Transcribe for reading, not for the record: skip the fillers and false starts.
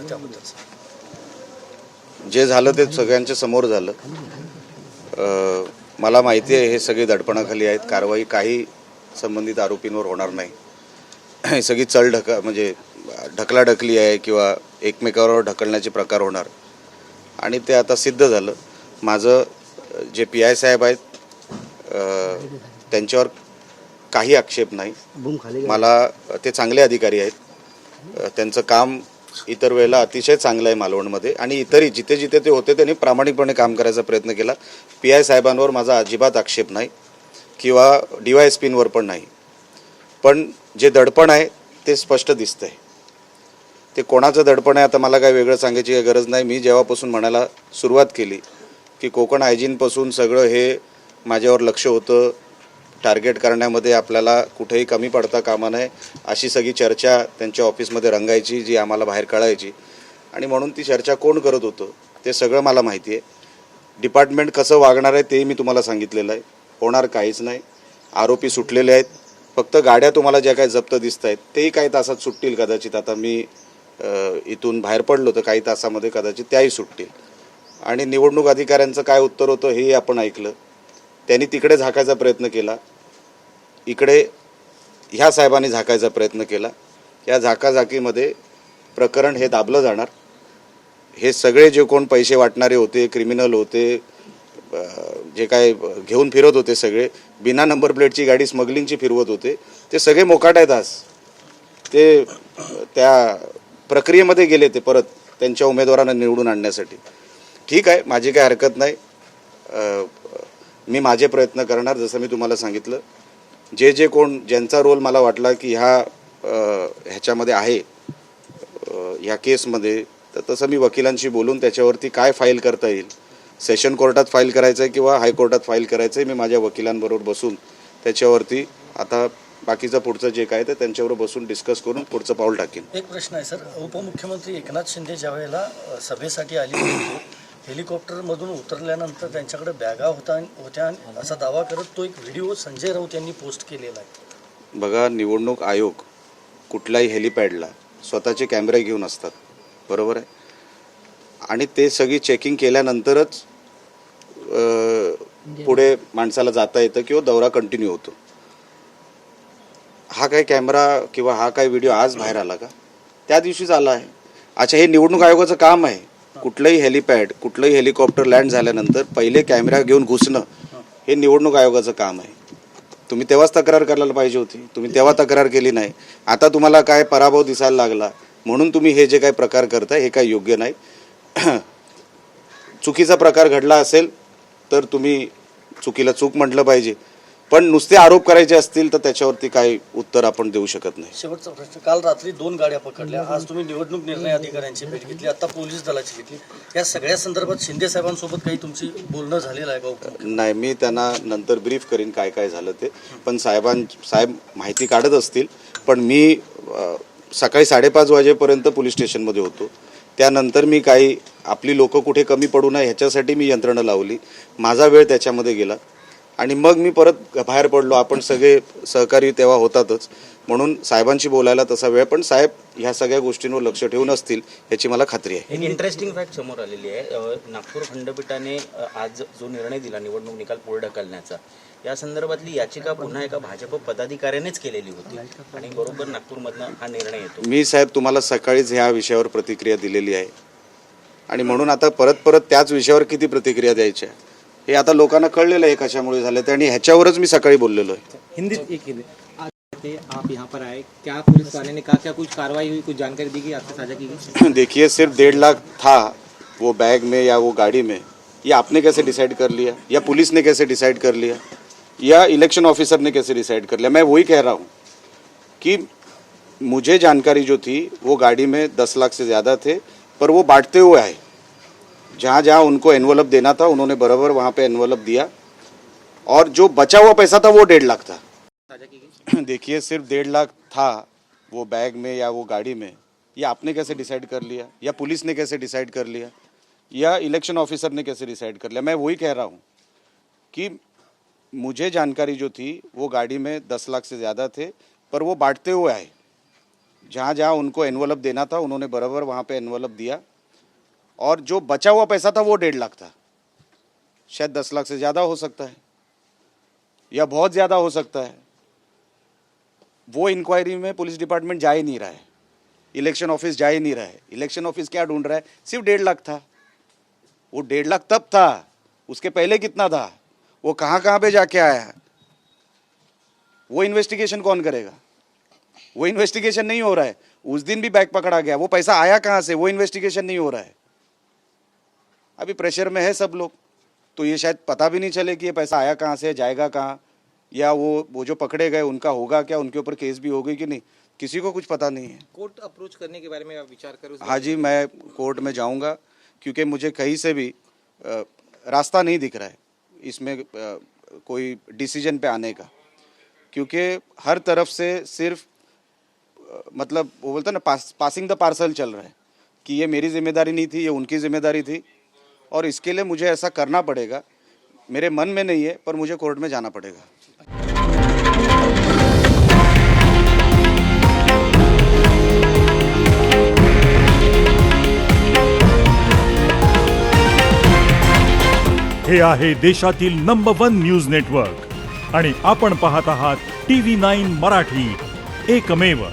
त्याबद्दल? जे झालं ते सगळ्यांच्या समोर झालं. मला माहिती आहे हे सगळे दडपणाखाली आहेत. कारवाई काही संबंधित आरोपींवर होणार नाही. ही सगळी म्हणजे ढकलाढकली आहे किंवा एकमेकावर ढकलण्याचे प्रकार होणार आणि ते आता सिद्ध झालं. माझं जे PI साहेब आहेत त्यांच्यावर काही आक्षेप नाही. मला ते चांगले अधिकारी आहेत. त्यांचं काम इतर वेळेला अतिशय चांगलं आहे मालवणमध्ये आणि इतरही जिथे जिथे ते होते त्यांनी प्रामाणिकपणे काम करायचा प्रयत्न केला. PI साहेबांवर माझा अजिबात आक्षेप नाही किंवा DYSPंवर पण नाही. पण जे दडपण आहे ते स्पष्ट दिसतंय. ते कोणाचं दडपण आहे आता मला काय वेगळं सांगायची काही गरज नाही. मी जेव्हापासून म्हणायला सुरुवात केली की कोकण हायजीनपासून सगळं हे माझ्यावर लक्ष होतं, टार्गेट करण्यामध्ये आपल्याला कुठेही कमी पडता कामा नये अशी सगळी चर्चा त्यांच्या ऑफिसमध्ये रंगायची, जी आम्हाला बाहेर कळायची. आणि म्हणून ती चर्चा कोण करत होतं ते सगळं मला माहिती आहे. डिपार्टमेंट कसं वागणार आहे तेही मी तुम्हाला सांगितलेलं आहे. होणार काहीच नाही. आरोपी सुटलेले आहेत. फक्त गाड्या तुम्हाला ज्या काही जप्त दिसत आहेत तेही काही तासात सुटतील कदाचित. आता मी इथून बाहेर पडलो तर काही तासामध्ये कदाचित त्याही सुटतील. आणि निवडणूक अधिकाऱ्यांचं काय उत्तर होतं हेही आपण ऐकलं. त्यांनी तिकडे झाकायचा प्रयत्न केला, इकडे ह्या साहेबांनी झाकायचा प्रयत्न केला. या झाकाझाकीमध्ये प्रकरण हे दाबलं जाणार. हे सगळे जे कोण पैसे वाटणारे होते, क्रिमिनल होते, जे काय घेऊन फिरत होते, सगळे बिना नंबर प्लेटची गाडी स्मगलिंगची फिरवत होते, ते सगळे मोकाट आहेत. आज ते त्या प्रक्रियेमध्ये गेले ते परत त्यांच्या उमेदवारांना निवडून आणण्यासाठी. ठीक आहे, माझी काही हरकत नाही. मी माझे प्रयत्न करणार. जसं मी तुम्हाला सांगितलं, जे कोण ज्यांचा रोल मला वाटला की ह्याच्यामध्ये आहे ह्या केसमध्ये, तर तसं मी वकिलांशी बोलून त्याच्यावरती काय फाईल करता येईल, सेशन कोर्टात फाईल करायचं आहे किंवा हायकोर्टात फाईल करायचं आहे, मी माझ्या वकिलांबरोबर बसून त्याच्यावरती आता बाकीचं पुढचं जे काय ते त्यांच्याबरोबर बसून डिस्कस करून पुढचं पाऊल टाकेन. एक प्रश्न आहे सर, उपमुख्यमंत्री एकनाथ शिंदे ज्या वेळेला सभेसाठी आली होती, हेलिकॉप्टरमधून उतरल्यानंतर त्यांच्याकडे बॅगा होत्या असा दावा करत तो एक व्हिडिओ संजय राऊत यांनी पोस्ट केलेला आहे. बघा, निवडणूक आयोग कुठल्याही हेलिपॅडला स्वतःचे कॅमेरे घेऊन असतात, बरोबर आहे. आणि ते सगळी चेकिंग केल्यानंतरच पुढे माणसाला जाता येतं किंवा दौरा कंटिन्यू होतो. हा काय कॅमेरा किंवा हा काय व्हिडिओ आज बाहेर आला का? त्या दिवशीच आला आहे. अच्छा, हे निवडणूक आयोगाचं काम आहे. कुठलंही हेलिपॅड, कुठलंही हेलिकॉप्टर लँड झाल्यानंतर पहिले कॅमेरा घेऊन घुसणं हे निवडणूक आयोगाचं काम आहे. तुम्ही तेव्हाच तक्रार करायला पाहिजे होती. तुम्ही तेव्हा तक्रार केली नाही. आता तुम्हाला काय पराभव दिसायला लागला म्हणून तुम्ही हे जे काही प्रकार करताय हे काही योग्य नाही. चुकीचा प्रकार घडला असेल तर तुम्ही चुकीला चूक म्हटलं पाहिजे. पण नुसते आरोप करायचे असतील तर त्याच्यावरती काही उत्तर आपण देऊ शकत नाही. शेवटचा प्रश्न, काल रात्री 2 गाड्या पकडल्या, आज तुम्ही निवडणूक निर्णय अधिकाऱ्यांची भेट घेतली, आता पोलीस दलाची घेतली, या सगळ्या संदर्भात शिंदे साहेबांसोबत काही तुमची बोलणं झालेलं आहे का? नाही, मी त्यांना नंतर ब्रीफ करीन काय काय झालं ते. पण साहेब माहिती काढत असतील. पण मी सकाळी 5:30 वाजेपर्यंत पोलीस स्टेशनमध्ये होतो. त्यानंतर मी काही आपली लोकं कुठे कमी पडू नये ह्याच्यासाठी मी यंत्रणा लावली. माझा वेळ त्याच्यामध्ये गेला आणि मग मी परत बाहेर पडलो. आपण सगळे सहकारी तेव्हा होतातच, म्हणून साहेबांशी बोलायला तसा वेळ. पण साहेब ह्या सगळ्या गोष्टींवर लक्ष ठेवून असतील याची मला खात्री आहे. एक इंटरेस्टिंग फॅक्ट समोर आलेली आहे. नागपूर खंडपीठाने आज जो निर्णय दिला निवडणूक निकाल पुढे ढकलण्याचा, या संदर्भातली याचिका पुन्हा एका भाजप पदाधिकाऱ्यानेच केलेली होती आणि बरोबर नागपूरमधनं हा निर्णय येतो. मी साहेब तुम्हाला सकाळीच ह्या विषयावर प्रतिक्रिया दिलेली आहे आणि म्हणून आता परत त्याच विषयावर किती प्रतिक्रिया द्यायच्या हे आता लोकांना कळलेलं आहे कशामुळे झालं ते, आणि ह्याच्यावरच मी सकाळी बोललेलो आहे. हिंदी आप यहाँ पर आए, क्या पुलिस वाले ने कहा, क्या कुछ कार्रवाई हुई, कुछ जानकारी दी गई, आपसे साझा की गई? देखिए, सिर्फ 1.5 लाख था वो बैग में या वो गाड़ी में, ये आपने कैसे डिसाइड कर लिया, या पुलिस ने कैसे डिसाइड कर लिया, या इलेक्शन ऑफिसर ने कैसे डिसाइड कर लिया? मैं वही कह रहा हूँ कि मुझे जानकारी जो थी वो गाड़ी में 10 लाख से ज़्यादा थे, पर वो बांटते हुए आए. जहाँ जहाँ उनको एनवलप देना था उन्होंने बराबर वहाँ पे एनवलप दिया, और जो बचा हुआ पैसा था वो 1.5 लाख था. देखिए, सिर्फ 1.5 लाख था वो बैग में या वो गाड़ी में, ये आपने कैसे डिसाइड कर लिया, या पुलिस ने कैसे डिसाइड कर लिया, या इलेक्शन ऑफिसर ने कैसे डिसाइड कर लिया? मैं वही कह रहा हूँ कि मुझे जानकारी जो थी वो गाड़ी में 10 लाख से ज़्यादा थे, पर वो बांटते हुए आए. जहाँ जहाँ उनको एनवलप देना था उन्होंने बराबर वहाँ पे एनवलप दिया, और जो बचा हुआ पैसा था वो 1.5 लाख था। शायद 10 लाख से ज़्यादा हो सकता है या बहुत ज़्यादा हो सकता है। वो इंक्वायरी में पुलिस डिपार्टमेंट जा ही नहीं रहा है, इलेक्शन ऑफिस जा ही नहीं रहा है। इलेक्शन ऑफिस क्या ढूंढ रहा है? सिर्फ 1.5 लाख था। वो 1.5 लाख तब था, उसके पहले कितना था, वो कहाँ कहाँ पे जाके आया है, वो इन्वेस्टिगेशन कौन करेगा? वो इन्वेस्टिगेशन नहीं हो रहा है। उस दिन भी बैग पकड़ा गया, वो पैसा आया कहाँ से, वो इन्वेस्टिगेशन नहीं हो रहा है। अभी प्रेशर में है सब लोग, तो ये शायद पता भी नहीं चले कि ये पैसा आया कहाँ से, जाएगा कहाँ, या वो जो पकड़े गए उनका होगा क्या, उनके ऊपर केस भी होगी कि नहीं, किसी को कुछ पता नहीं है। कोर्ट अप्रोच करने के बारे में आप विचार करो। हाँ जी, मैं कोर्ट में जाऊंगा, क्योंकि मुझे कहीं से भी रास्ता नहीं दिख रहा है इसमें कोई डिसीजन पे आने का, क्योंकि हर तरफ से सिर्फ मतलब वो बोलते हैं ना, पासिंग द पार्सल चल रहा है कि ये मेरी जिम्मेदारी नहीं थी, ये उनकी जिम्मेदारी थी, और इसके लिए मुझे ऐसा करना पड़ेगा। मेरे मन में नहीं है, पर मुझे कोर्ट में जाना पड़ेगा। हे आहे देशातील नंबर 1 न्यूज नेटवर्क आणि आपण पाहत आहात TV9 मराठी, एकमेव.